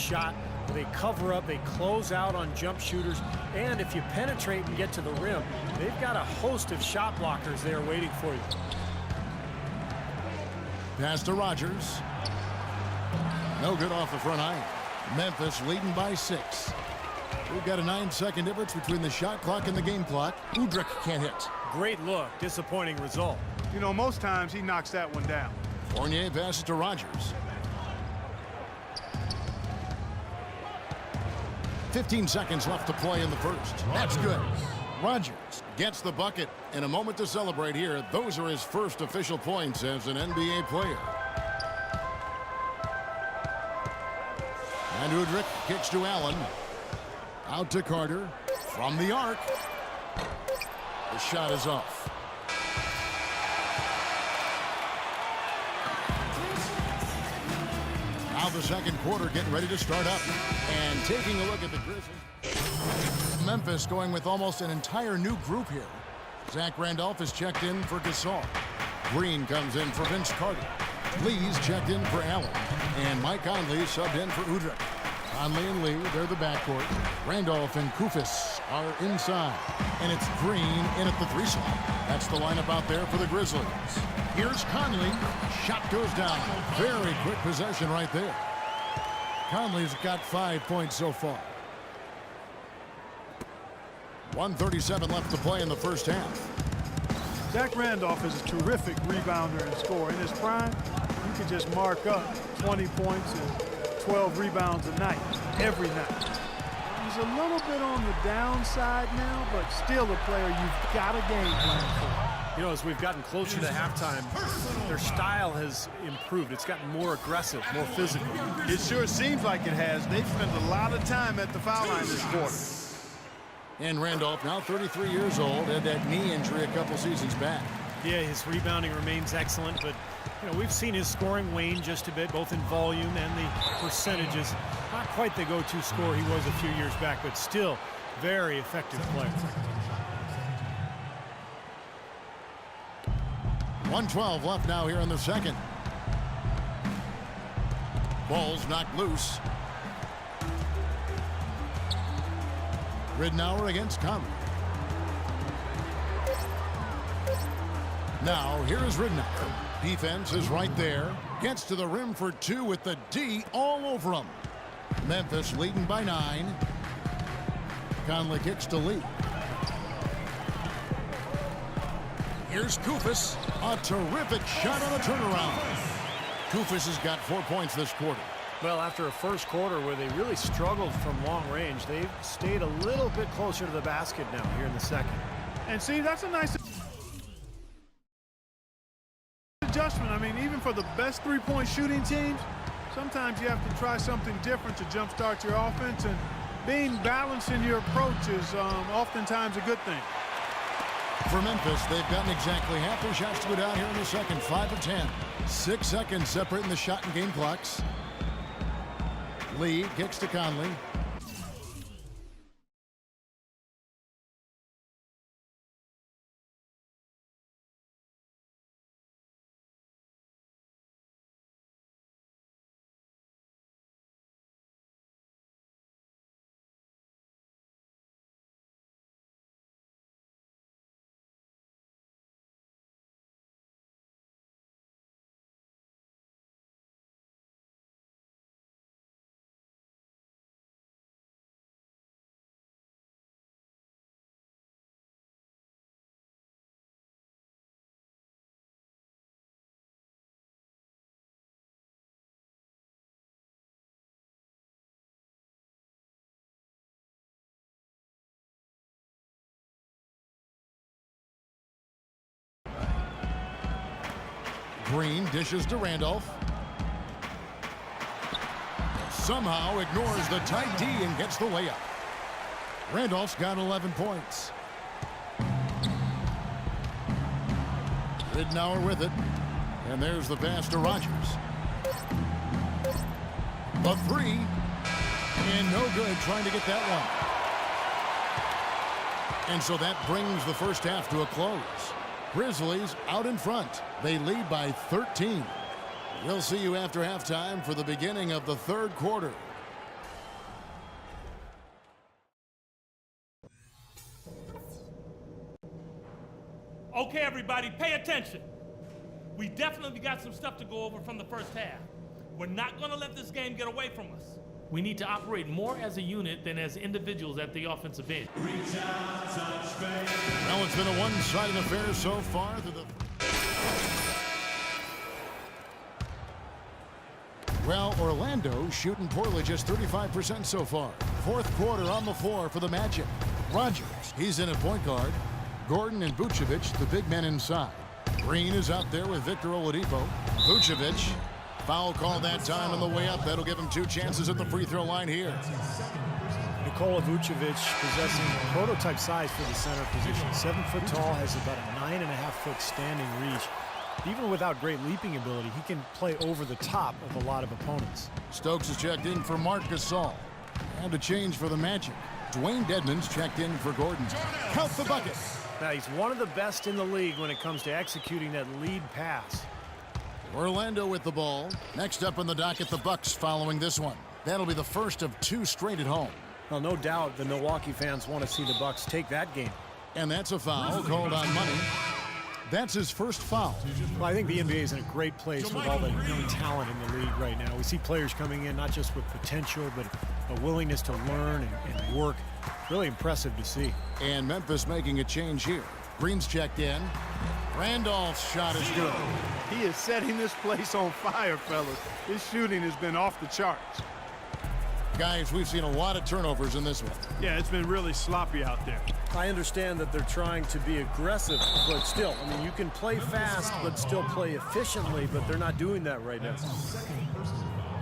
shot. They cover up, they close out on jump shooters, and if you penetrate and get to the rim, they've got a host of shot blockers there waiting for you. Pass to Rogers. No good off the front iron. Memphis leading by 6. We've got a 9-second difference between the shot clock and the game clock. Udrich can't hit. Great look, disappointing result. You know, most times he knocks that one down. Fournier passes to Rogers. 15 seconds left to play in the first. That's good. Rogers gets the bucket. In a moment to celebrate here. Those are his first official points as an NBA player. And Udrich kicks to Allen. Out to Carter. From the arc. The shot is off. Now the second quarter getting ready to start up. And taking a look at the Grizzlies. Memphis going with almost an entire new group here. Zach Randolph is checked in for Gasol. Green comes in for Vince Carter. Lee's checked in for Allen. And Mike Conley subbed in for Udrich. Conley and Lee, they're the backcourt. Randolph and Kufis are inside. And it's Green in at the 3 slot. That's the lineup out there for the Grizzlies. Here's Conley. Shot goes down. Very quick possession right there. Conley's got 5 points so far. 1:37 left to play in the first half. Zach Randolph is a terrific rebounder and scorer. In his prime, you could just mark up 20 points and 12 rebounds a night, every night. He's a little bit on the downside now, but still a player you've got a game plan for. You know, as we've gotten closer to halftime, their style has improved. It's gotten more aggressive, more physical. It sure seems like it has. They've spent a lot of time at the foul line this quarter. And Randolph, now 33 years old, had that knee injury a couple seasons back. Yeah, his rebounding remains excellent, but you know, we've seen his scoring wane just a bit, both in volume and the percentages. Not quite the go-to scorer he was a few years back, but still very effective player. 1:12 left now here in the second. Ball's knocked loose. Ridnour against Conley. Now here's Ridnour. Defense is right there. Gets to the rim for 2 with the D all over him. Memphis leading by 9. Conley kicks to Lee. Here's Kufis. A terrific shot on a turnaround. Kufis has got 4 points this quarter. Well, after a first quarter where they really struggled from long range, they've stayed a little bit closer to the basket now here in the second. And see, that's a nice adjustment. I mean, even for the best three-point shooting teams, sometimes you have to try something different to jumpstart your offense, and being balanced in your approach is oftentimes a good thing. For Memphis, they've gotten exactly half their shots to go down here in the second, 5 of 10. 6 seconds separating the shot and game clocks. Lee kicks to Conley. Green dishes to Randolph. Somehow ignores the tight D and gets the layup. Randolph's got 11 points. Ridnour with it. And there's the pass to Rogers. The 3. And no good trying to get that one. And so that brings the first half to a close. Grizzlies out in front. They lead by 13. We'll see you after halftime for the beginning of the third quarter. Okay, everybody, pay attention. We definitely got some stuff to go over from the first half. We're not going to let this game get away from us. We need to operate more as a unit than as individuals at the offensive end. Well, it's been a one-sided affair so far through the... Well, Orlando shooting poorly, just 35% so far. Fourth quarter on the floor for the Magic. Rogers, he's in at point guard. Gordon and Vucevic, the big men inside. Green is out there with Victor Oladipo. Vucevic, foul call that time on the way up. That'll give him 2 chances at the free throw line here. Nikola Vucevic possessing prototype size for the center position. 7 foot tall, has about a 9.5 foot standing reach. Even without great leaping ability, he can play over the top of a lot of opponents. Stokes is checked in for Marc Gasol. And a change for the Magic. Dwayne Dedmon's checked in for Gordon. Count the bucket. Now, he's one of the best in the league when it comes to executing that lead pass. Orlando with the ball. Next up on the docket, the Bucks following this one. That'll be the first of 2 straight at home. Well, no doubt the Milwaukee fans want to see the Bucks take that game. And that's a foul called on Money. That's his first foul. Well, I think the NBA is in a great place with all the young talent in the league right now. We see players coming in not just with potential, but a willingness to learn and work. Really impressive to see. And Memphis making a change here. Green's checked in. Randolph's shot is good. He is setting this place on fire, fellas. His shooting has been off the charts. Guys, we've seen a lot of turnovers in this one. Yeah, it's been really sloppy out there. I understand that they're trying to be aggressive, but still, I mean, you can play fast, but still play efficiently, but they're not doing that right now.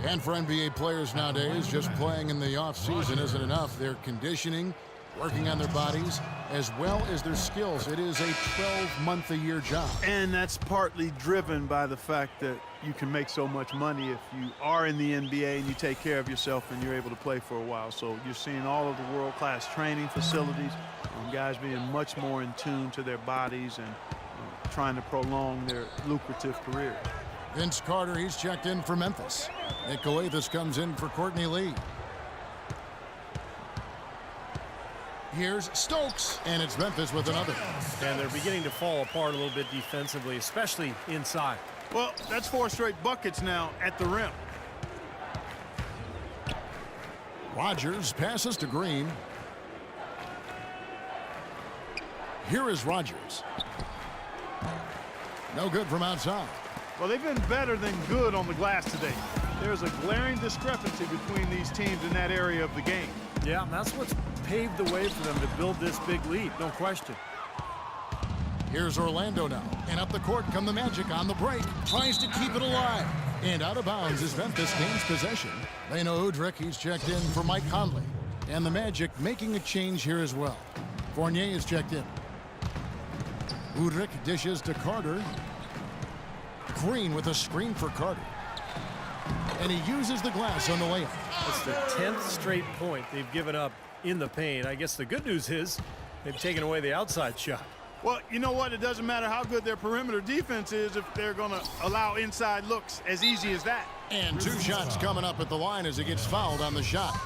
And for NBA players nowadays, just playing in the off-season isn't enough. They're conditioning, working on their bodies, as well as their skills. It is a 12-month-a-year job. And that's partly driven by the fact that you can make so much money if you are in the NBA and you take care of yourself and you're able to play for a while. So you're seeing all of the world-class training facilities, guys being much more in tune to their bodies and trying to prolong their lucrative career. Vince Carter, he's checked in for Memphis. Nick Galathis comes in for Courtney Lee. Here's Stokes, and it's Memphis with another. And they're beginning to fall apart a little bit defensively, especially inside. Well, that's 4 straight buckets now at the rim. Rogers passes to Green. Here is Rogers. No good from outside. Well, they've been better than good on the glass today. There's a glaring discrepancy between these teams in that area of the game. Yeah, that's what's paved the way for them to build this big lead, no question. Here's Orlando now, and up the court come the Magic on the break. Tries to keep it alive. And out of bounds as Memphis gains possession. Leno Udrih, he's checked in for Mike Conley. And the Magic making a change here as well. Fournier is checked in. Udrih dishes to Carter. Green with a screen for Carter. And he uses the glass on the layup. It's the 10th straight point they've given up in the paint. I guess the good news is they've taken away the outside shot. Well, you know what? It doesn't matter how good their perimeter defense is if they're going to allow inside looks as easy as that. And 2 shots coming up at the line as he gets fouled on the shot.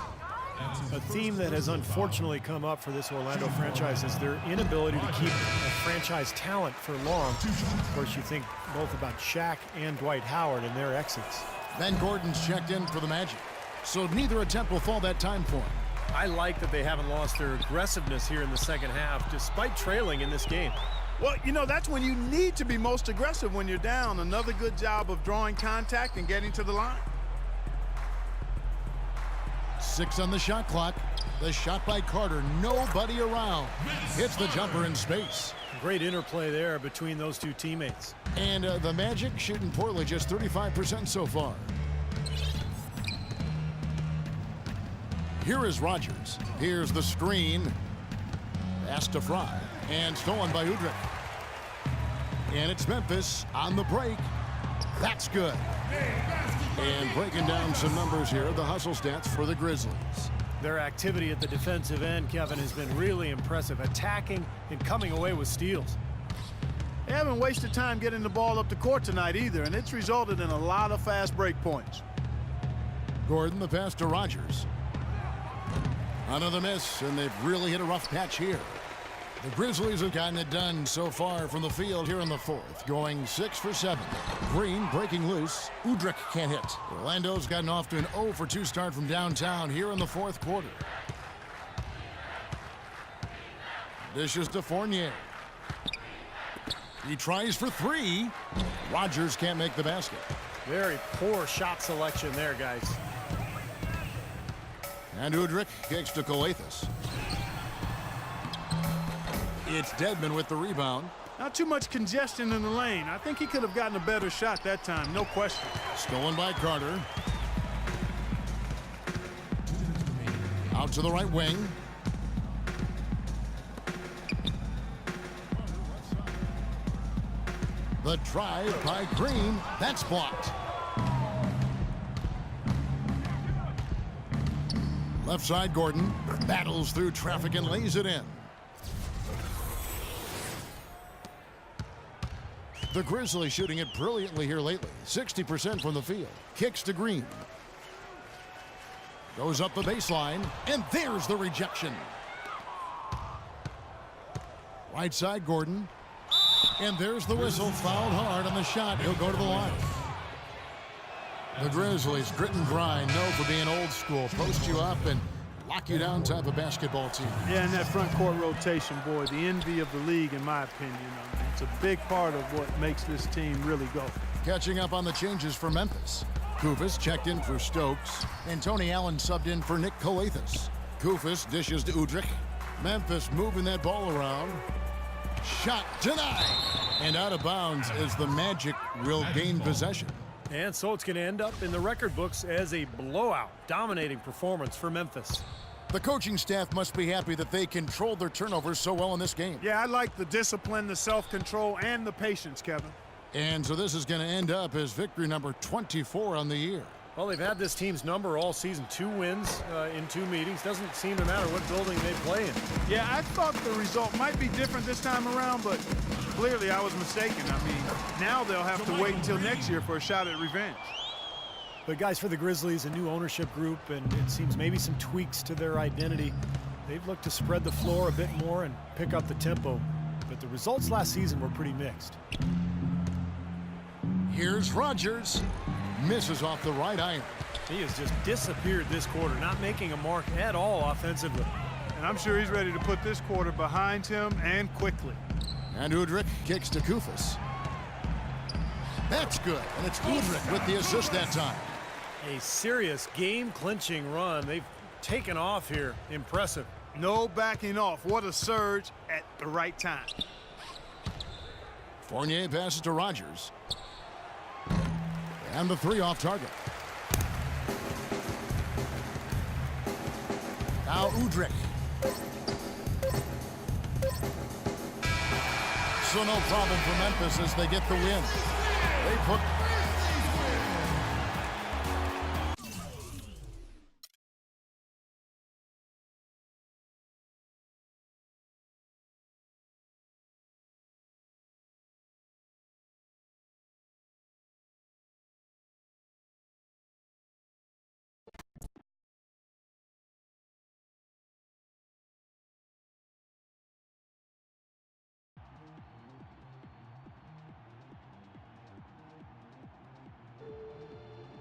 A theme that has unfortunately come up for this Orlando franchise is their inability to keep a franchise talent for long. Of course, you think both about Shaq and Dwight Howard and their exits. Then Gordon's checked in for the Magic. So neither attempt will fall that time for him. I like that they haven't lost their aggressiveness here in the second half, despite trailing in this game. Well, you know, that's when you need to be most aggressive when you're down. Another good job of drawing contact and getting to the line. 6 on the shot clock. The shot by Carter, nobody around. Hits the jumper in space. Great interplay there between those 2 teammates. And the Magic shooting poorly, just 35% so far. Here is Rogers. Here's the screen. Pass to Fry. And stolen by Udrih. And it's Memphis on the break. That's good. And breaking down some numbers here, the hustle stats for the Grizzlies. Their activity at the defensive end, Kevin, has been really impressive, attacking and coming away with steals. They haven't wasted time getting the ball up the court tonight either, and it's resulted in a lot of fast break points. Gordon, the pass to Rogers. Another miss, and they've really hit a rough patch here. The Grizzlies have gotten it done so far from the field here in the fourth, going 6 for 7. Green breaking loose. Udrich can't hit. Orlando's gotten off to an 0 for 2 start from downtown here in the fourth quarter. Dishes to Fournier. He tries for 3. Rogers can't make the basket. Very poor shot selection there, guys. And Udrich kicks to Coathis. It's Dedman with the rebound. Not too much congestion in the lane. I think he could have gotten a better shot that time, no question. Stolen by Carter. Out to the right wing. The drive by Green. That's blocked. Left side, Gordon battles through traffic and lays it in. The Grizzlies shooting it brilliantly here lately. 60% from the field. Kicks to Green. Goes up the baseline, and there's the rejection. Right side, Gordon. And there's the whistle. Fouled hard on the shot. He'll go to the line. The Grizzlies, grit and grind, known for being old school. Post you up and lock you down type of basketball team. Yeah, and that front court rotation, boy, the envy of the league, in my opinion. It's a big part of what makes this team really go. Catching up on the changes for Memphis. Koufos checked in for Stokes, and Tony Allen subbed in for Nick Coathis. Koufos dishes to Udrich. Memphis moving that ball around. Shot denied. And out of bounds as the Magic will gain possession. And so it's going to end up in the record books as a blowout, dominating performance for Memphis. The coaching staff must be happy that they controlled their turnovers so well in this game. Yeah, I like the discipline, the self-control, and the patience, Kevin. And so this is going to end up as victory number 24 on the year. Well, they've had this team's number all season. 2 wins in 2 meetings. Doesn't seem to matter what building they play in. Yeah, I thought the result might be different this time around, but clearly I was mistaken. I mean, now they'll have to wait until next year for a shot at revenge. But guys, for the Grizzlies, a new ownership group, and it seems maybe some tweaks to their identity. They've looked to spread the floor a bit more and pick up the tempo. But the results last season were pretty mixed. Here's Rogers. Misses off the right iron. He has just disappeared this quarter, not making a mark at all offensively. And I'm sure he's ready to put this quarter behind him and quickly. And Udrich kicks to Koufos. That's good, and it's Udrich with the assist that time. A serious game-clinching run. They've taken off here. Impressive. No backing off. What a surge at the right time. Fournier passes to Rogers. And the 3 off target. Now Udrich. So no problem for Memphis as they get the win. They put...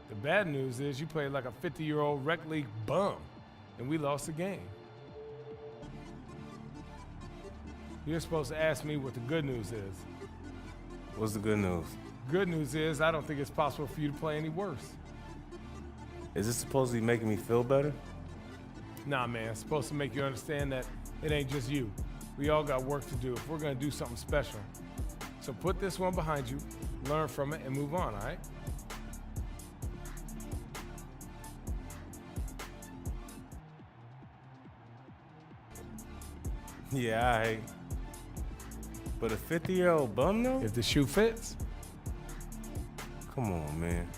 The bad news is you played like a 50-year-old rec league bum, and we lost the game. You're supposed to ask me what the good news is. What's the good news? Good news is I don't think it's possible for you to play any worse. Is this supposed to be making me feel better? Nah, man, it's supposed to make you understand that it ain't just you. We all got work to do if we're gonna do something special. So put this one behind you, learn from it, and move on, all right? Yeah, all right. But a 50-year-old bum though? If the shoe fits. Come on, man.